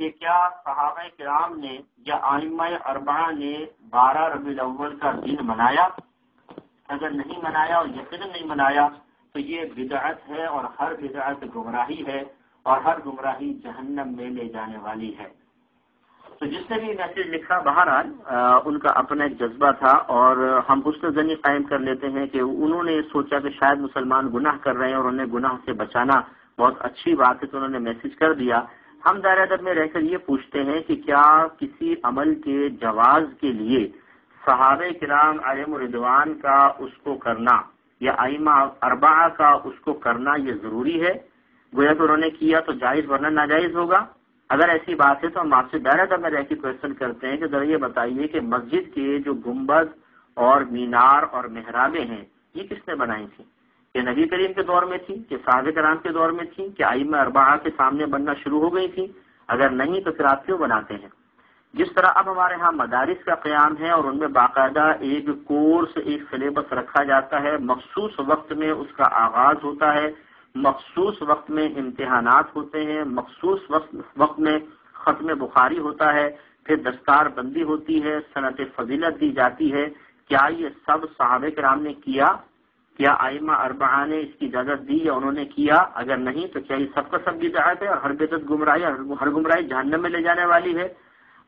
کہ کیا صحابہ کرام نے یا ائمہ اربعہ نے 12 ربیع الاول کا دن منایا؟ اگر نہیں منایا اور یقیناً نہیں منایا تو یہ بدعت ہے، اور ہر بدعت گمراہی ہے، اور ہر گمراہی جہنم میں لے جانے والی ہے۔ تو جس نے بھی میسج لکھا، بہرحال ان کا اپنا ایک جذبہ تھا، اور ہم حسن ظنی قائم کر لیتے ہیں کہ انہوں نے سوچا کہ شاید مسلمان گناہ کر رہے ہیں اور انہیں گناہ سے بچانا بہت اچھی بات ہے، تو انہوں نے میسج کر دیا۔ ہم دائرہ ادب میں رہ کر یہ پوچھتے ہیں کہ کیا کسی عمل کے جواز کے لیے صحابہ کرام علیہم رضوان کا اس کو کرنا یا ائمہ اربعہ کا اس کو کرنا یہ ضروری ہے؟ گویا کہ انہوں نے کیا تو جائز ورنہ ناجائز ہوگا۔ اگر ایسی بات ہے تو ہم آپ سے دائرہ ادب میں رہ کے کوشچن کرتے ہیں کہ ذرا یہ بتائیے کہ مسجد کے جو گنبد اور مینار اور محرابیں ہیں یہ کس نے بنائی تھی؟ کہ نبی کریم کے دور میں تھی، کہ صحابہ کرام کے دور میں تھی، کہ ائمہ اربعہ کے سامنے بننا شروع ہو گئی تھی؟ اگر نہیں تو پھر آپ کیوں بناتے ہیں؟ جس طرح اب ہمارے ہاں مدارس کا قیام ہے اور ان میں باقاعدہ ایک کورس، ایک سلیبس رکھا جاتا ہے، مخصوص وقت میں اس کا آغاز ہوتا ہے، مخصوص وقت میں امتحانات ہوتے ہیں، مخصوص وقت میں ختم بخاری ہوتا ہے، پھر دستار بندی ہوتی ہے، سنت فضیلت دی جاتی ہے۔ کیا یہ سب صحابہ کرام نے کیا؟ کیا ائمہ اربعہ نے اس کی اجازت دی یا انہوں نے کیا؟ اگر نہیں تو کیا یہ سب کا سب بدعت ہے اور ہر بدعت گمراہی، ہر گمراہی جہنم میں لے جانے والی ہے؟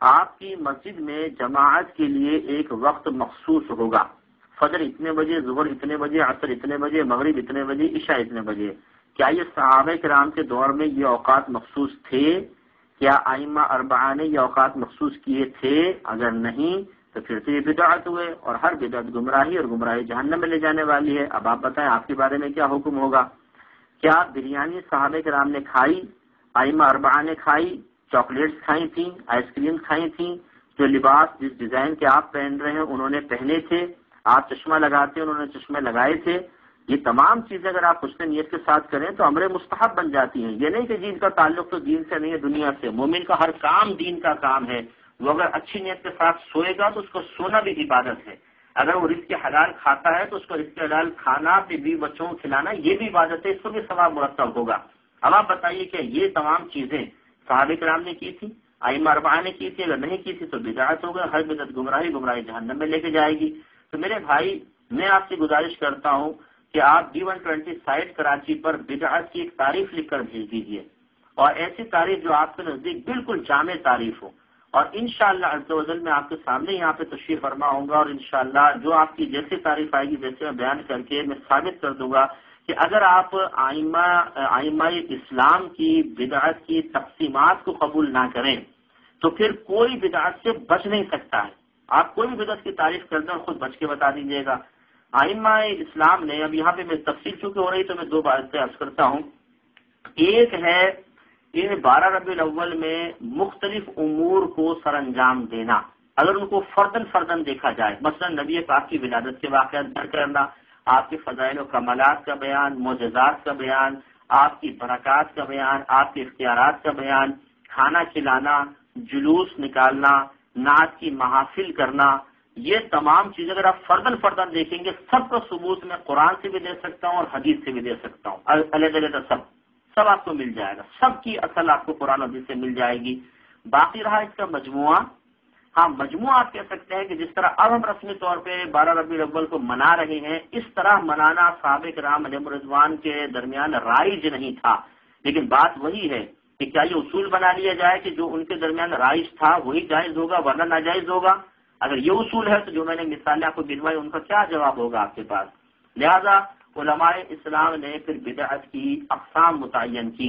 آپ کی مسجد میں جماعت کے لیے ایک وقت مخصوص ہوگا، فجر اتنے بجے، ظہر اتنے بجے، عصر اتنے بجے، مغرب اتنے بجے، عشاء اتنے بجے۔ کیا یہ صحابہ کرام کے دور میں یہ اوقات مخصوص تھے؟ کیا ائمہ اربعہ نے یہ اوقات مخصوص کیے تھے؟ اگر نہیں تو پھر سے یہ بدعت ہوئے، اور ہر بدعت گمراہی، اور گمراہی جہنم میں لے جانے والی ہے۔ اب آپ بتائیں آپ کے بارے میں کیا حکم ہوگا؟ کیا بریانی صحابہ کرام نے کھائی؟ ائمہ اربعہ نے کھائی؟ چاکلیٹس کھائی تھیں؟ آئس کریم کھائی تھیں؟ جو لباس جس ڈیزائن کے آپ پہن رہے ہیں انہوں نے پہنے تھے؟ آپ چشمہ لگاتے ہیں، انہوں نے چشمے لگائے تھے؟ یہ تمام چیزیں اگر آپ حسن نیت کے ساتھ کریں تو امر مستحب بن جاتی ہیں۔ یہ نہیں کہ دین کا تعلق تو دین سے نہیں ہے، دنیا سے۔ مومن کا ہر کام دین کا کام ہے۔ وہ اگر اچھی نیت کے ساتھ سوئے گا تو اس کو سونا بھی عبادت ہے۔ اگر وہ رزق حلال کھاتا ہے تو اس کو رزق حلال کھانا، بیوی بچوں کو کھلانا، یہ بھی عبادت ہے، اس کو بھی ثواب مرتب ہوگا۔ اب آپ بتائیے کہ یہ تمام چیزیں صحابہ کرام نے کی تھی، ائمہ اربعہ نے کی تھی؟ اگر نہیں کی تھی تو بدعت ہوگا، ہر بدعت گمراہی، گمراہی جہنم میں لے کے جائے گی۔ تو میرے بھائی، میں آپ سے گزارش کرتا ہوں کہ آپ D120 سائٹ کراچی پر بدعت کی ایک تعریف لکھ کر بھیج دیجیے، اور ایسی تعریف جو آپ کے نزدیک بالکل جامع تعریف ہو، اور انشاءاللہ عز و جل میں آپ کے سامنے یہاں پہ تشریف فرما ہوں گا، اور انشاءاللہ جو آپ کی جیسی تعریف آئے گی، جیسے میں بیان کر کے میں ثابت کر دوں گا کہ اگر آپ ائمہ اسلام کی بدعت کی تقسیمات کو قبول نہ کریں تو پھر کوئی بدعت سے بچ نہیں سکتا ہے۔ آپ کوئی بھی بدعت کی تعریف کرتے ہیں خود بچ کے بتا دیجیے گا۔ ائمہ اسلام نے، اب یہاں پہ میں تفصیل چونکہ ہو رہی تو میں دو باتیں عرض کرتا ہوں۔ ایک ہے ان 12 ربیع الاول میں مختلف امور کو سر انجام دینا، اگر ان کو فردن فردن دیکھا جائے، مثلا نبی پاک کی ولادت کے واقعات بیان کرنا، آپ کے فضائل و کمالات کا بیان، معجزات کا بیان، آپ کی برکات کا بیان، آپ کے اختیارات کا بیان، کھانا کھلانا، جلوس نکالنا، نعت کی محافل کرنا، یہ تمام چیزیں اگر آپ فردن فردن دیکھیں گے، سب کا ثبوت میں قرآن سے بھی دے سکتا ہوں اور حدیث سے بھی دے سکتا ہوں، علیحدہ علیحدہ سب آپ کو مل جائے گا، سب کی اصل آپ کو قرآن حدیث سے مل جائے گی۔ باقی رہا اس کا مجموعہ، ہاں مجموعہ آپ کہہ سکتے ہیں کہ جس طرح اب ہم رسمی طور پہ 12 ربیع الاول کو منا رہے ہیں، اس طرح منانا صحابہ کرام علیہم رضوان کے درمیان رائج نہیں تھا، لیکن بات وہی ہے کہ کیا یہ اصول بنا لیا جائے کہ جو ان کے درمیان رائج تھا وہی جائز ہوگا ورنہ ناجائز ہوگا؟ اگر یہ اصول ہے تو جو میں نے مثالیں آپ کو گنوائی ان کا کیا جواب ہوگا آپ کے پاس؟ لہذا علماء اسلام نے پھر بدعت کی اقسام متعین کی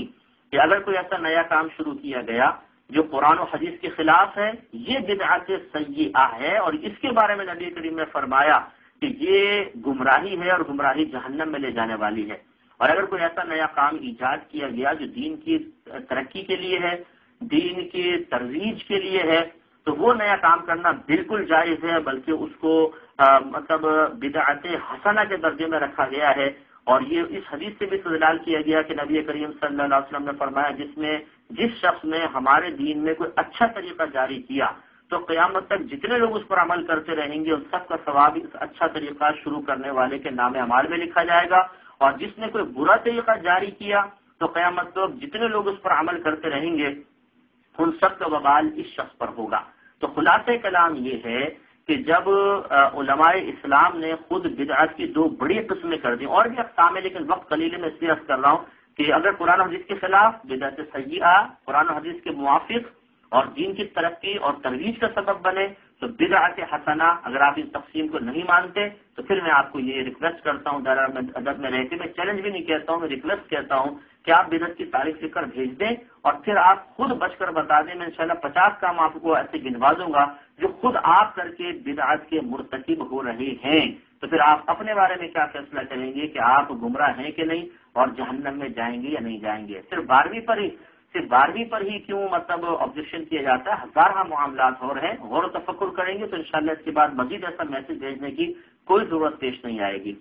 کہ اگر کوئی ایسا نیا کام شروع کیا گیا جو قرآن و حدیث کے خلاف ہے، یہ بدعت سیئہ ہے، اور اس کے بارے میں نبی کریم نے فرمایا کہ یہ گمراہی ہے اور گمراہی جہنم میں لے جانے والی ہے۔ اور اگر کوئی ایسا نیا کام ایجاد کیا گیا جو دین کی ترقی کے لیے ہے، دین کی ترویج کے لیے ہے، تو وہ نیا کام کرنا بالکل جائز ہے، بلکہ اس کو مطلب بدعت حسنہ کے درجے میں رکھا گیا ہے۔ اور یہ اس حدیث سے بھی استدلال کیا گیا کہ نبی کریم صلی اللہ علیہ وسلم نے فرمایا جس شخص نے ہمارے دین میں کوئی اچھا طریقہ جاری کیا تو قیامت تک جتنے لوگ اس پر عمل کرتے رہیں گے ان سب کا ثواب اس اچھا طریقہ شروع کرنے والے کے نام اعمال میں لکھا جائے گا، اور جس نے کوئی برا طریقہ جاری کیا تو قیامت تک جتنے لوگ اس پر عمل کرتے رہیں گے ان سب کا وبال اس شخص پر ہوگا۔ تو خلاصہ کلام یہ ہے کہ جب علماء اسلام نے خود بدعت کی دو بڑی قسمیں کر دی، اور بھی اقسام ہے لیکن وقت قلیل میں اس لیے عرض کر رہا ہوں کہ اگر قرآن و حدیث کے خلاف بدعت سیئہ قرآن و حدیث کے موافق اور دین کی ترقی اور ترویج کا سبب بنے، تو بدعت حسنہ اگر آپ اس تقسیم کو نہیں مانتے تو پھر میں آپ کو یہ ریکویسٹ کرتا ہوں، دائرہ ادب میں رہتے میں چیلنج بھی نہیں کہتا ہوں، میں ریکویسٹ کہتا ہوں کہ آپ بدعت کی تاریخ لکھ کر بھیج دیں اور پھر آپ خود بچ کر بتا دیں۔ میں انشاءاللہ 50 کام آپ کو ایسے گنوا دوں گا جو خود آپ کر کے بدعت کے مرتکب ہو رہے ہیں، تو پھر آپ اپنے بارے میں کیا فیصلہ کریں گے کہ آپ گمراہ ہیں کہ نہیں اور جہنم میں جائیں گے یا نہیں جائیں گے۔ صرف 12ویں پر ہی کیوں مطلب آبجیکشن کیا جاتا ہے؟ ہزارہ معاملات اور ہیں، غور و تفکر کریں گے تو انشاءاللہ اس کے بعد مزید ایسا میسج بھیجنے کی کوئی ضرورت پیش نہیں آئے گی۔